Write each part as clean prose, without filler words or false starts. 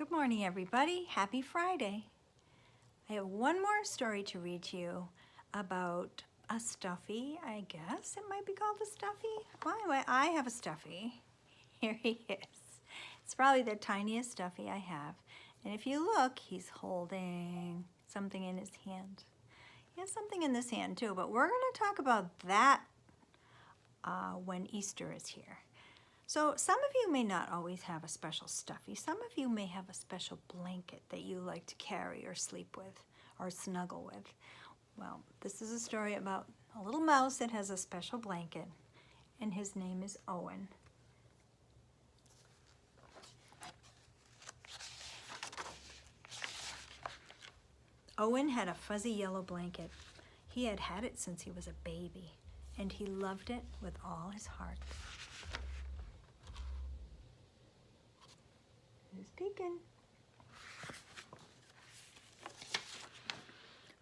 Good morning, everybody. Happy Friday. I have one more story to read to you about a stuffy, I guess it might be called a stuffy. Well, anyway, I have a stuffy. Here he is. It's probably the tiniest stuffy I have. And if you look, he's holding something in his hand. He has something in this hand too, but we're going to talk about that when Easter is here. So some of you may not always have a special stuffy. Some of you may have a special blanket that you like to carry or sleep with or snuggle with. Well, this is a story about a little mouse that has a special blanket, and his name is Owen. Owen had a fuzzy yellow blanket. He had had it since he was a baby, and he loved it with all his heart. Who's peeking?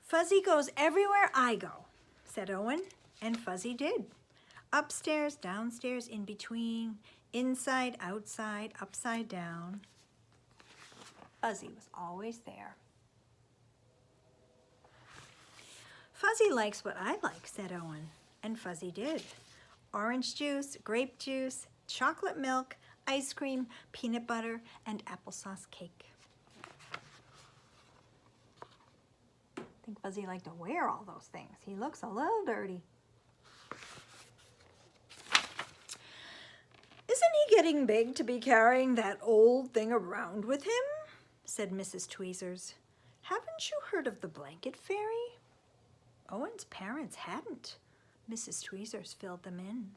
Fuzzy goes everywhere I go, said Owen, and Fuzzy did. Upstairs, downstairs, in between, inside, outside, upside down. Fuzzy was always there. Fuzzy likes what I like, said Owen, and Fuzzy did. Orange juice, grape juice, chocolate milk, ice cream, peanut butter, and applesauce cake. I think Fuzzy liked to wear all those things. He looks a little dirty. Isn't he getting big to be carrying that old thing around with him? Said Mrs. Tweezers. Haven't you heard of the blanket fairy? Owen's parents hadn't. Mrs. Tweezers filled them in.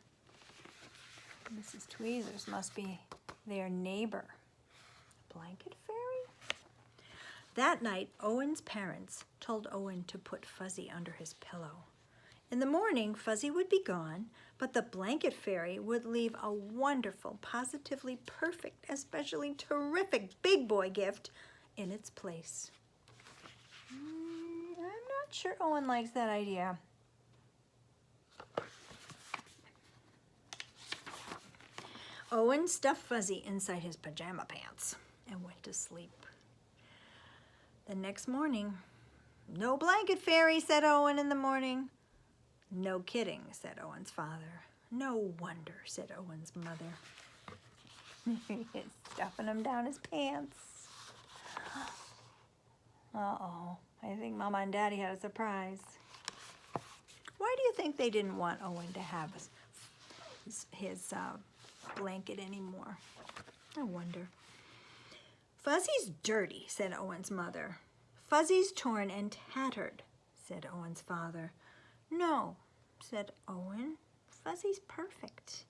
Mrs. Tweezers must be their neighbor. Blanket fairy? That night, Owen's parents told Owen to put Fuzzy under his pillow. In the morning, Fuzzy would be gone, but the blanket fairy would leave a wonderful, positively perfect, especially terrific big boy gift in its place. I'm not sure Owen likes that idea. Owen stuffed Fuzzy inside his pajama pants and went to sleep. The next morning, no blanket fairy, said Owen in the morning. No kidding, said Owen's father. No wonder, said Owen's mother. He's stuffing him down his pants. Uh-oh, I think Mama and Daddy had a surprise. Why do you think they didn't want Owen to have his blanket anymore? I wonder. Fuzzy's dirty, said Owen's mother. Fuzzy's torn and tattered, said Owen's father. No, said Owen. Fuzzy's perfect.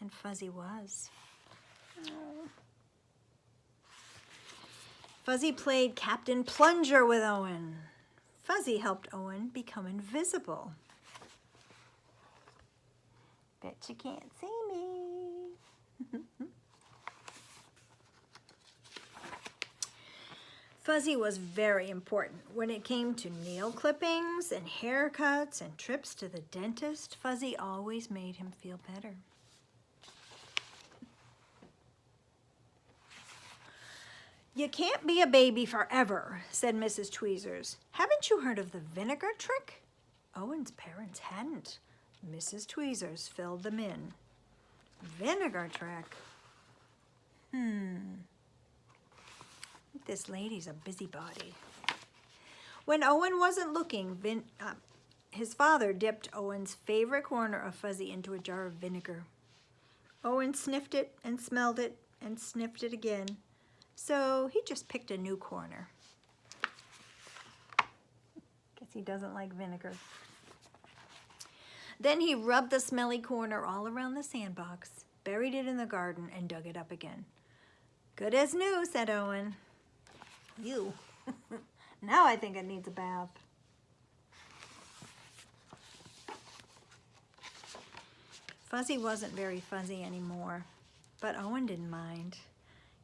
And Fuzzy was. Oh. Fuzzy played Captain Plunger with Owen. Fuzzy helped Owen become invisible. Bet you can't see me. Fuzzy was very important. When it came to nail clippings and haircuts and trips to the dentist, Fuzzy always made him feel better. You can't be a baby forever, said Mrs. Tweezers. Haven't you heard of the vinegar trick? Owen's parents hadn't. Mrs. Tweezers filled them in. Vinegar trick? This lady's a busybody. When Owen wasn't looking, his father dipped Owen's favorite corner of Fuzzy into a jar of vinegar. Owen sniffed it and smelled it and sniffed it again. So he just picked a new corner. Guess he doesn't like vinegar. Then he rubbed the smelly corner all around the sandbox, buried it in the garden, and dug it up again. Good as new, said Owen. You. Now I think it needs a bath. Fuzzy wasn't very fuzzy anymore, but Owen didn't mind.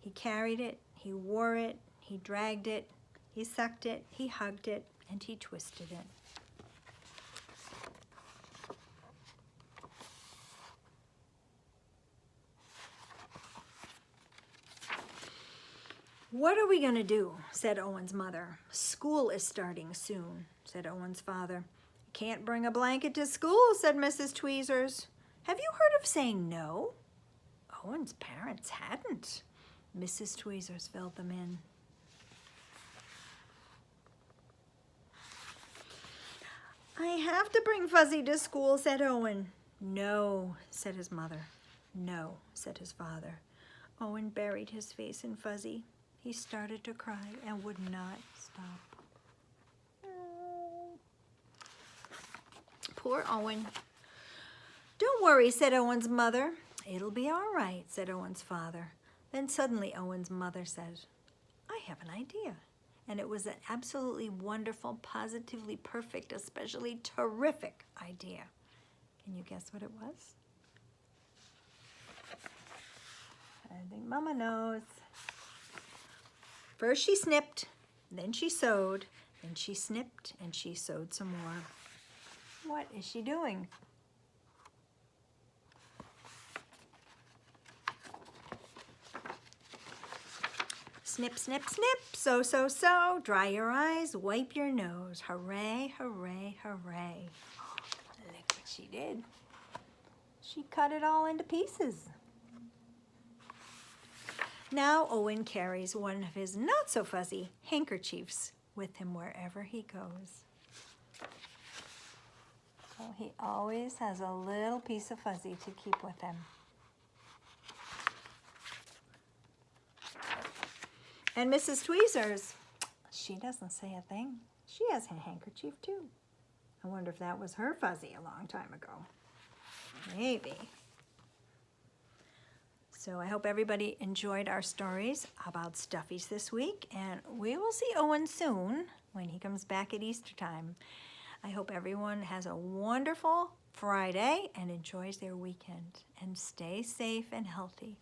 He carried it, he wore it, he dragged it, he sucked it, he hugged it, and he twisted it. "What are we going to do?" said Owen's mother. "School is starting soon," said Owen's father. "Can't bring a blanket to school," said Mrs. Tweezers. "Have you heard of saying no?" Owen's parents hadn't. Mrs. Tweezers filled them in. "I have to bring Fuzzy to school," said Owen. "No," said his mother. "No," said his father. Owen buried his face in Fuzzy. He started to cry and would not stop. Poor Owen. "Don't worry," said Owen's mother. "It'll be all right," said Owen's father. Then suddenly Owen's mother said, "I have an idea." And it was an absolutely wonderful, positively perfect, especially terrific idea. Can you guess what it was? I think Mama knows. First she snipped, then she sewed, then she snipped and she sewed some more. What is she doing? Snip, snip, snip, sew, sew, sew, dry your eyes, wipe your nose. Hooray, hooray, hooray. Oh, look what she did. She cut it all into pieces. Now Owen carries one of his not-so-fuzzy handkerchiefs with him wherever he goes. So he always has a little piece of fuzzy to keep with him. And Mrs. Tweezers, she doesn't say a thing. She has a handkerchief too. I wonder if that was her fuzzy a long time ago. Maybe. So I hope everybody enjoyed our stories about stuffies this week, and we will see Owen soon when he comes back at Easter time. I hope everyone has a wonderful Friday and enjoys their weekend. And stay safe and healthy.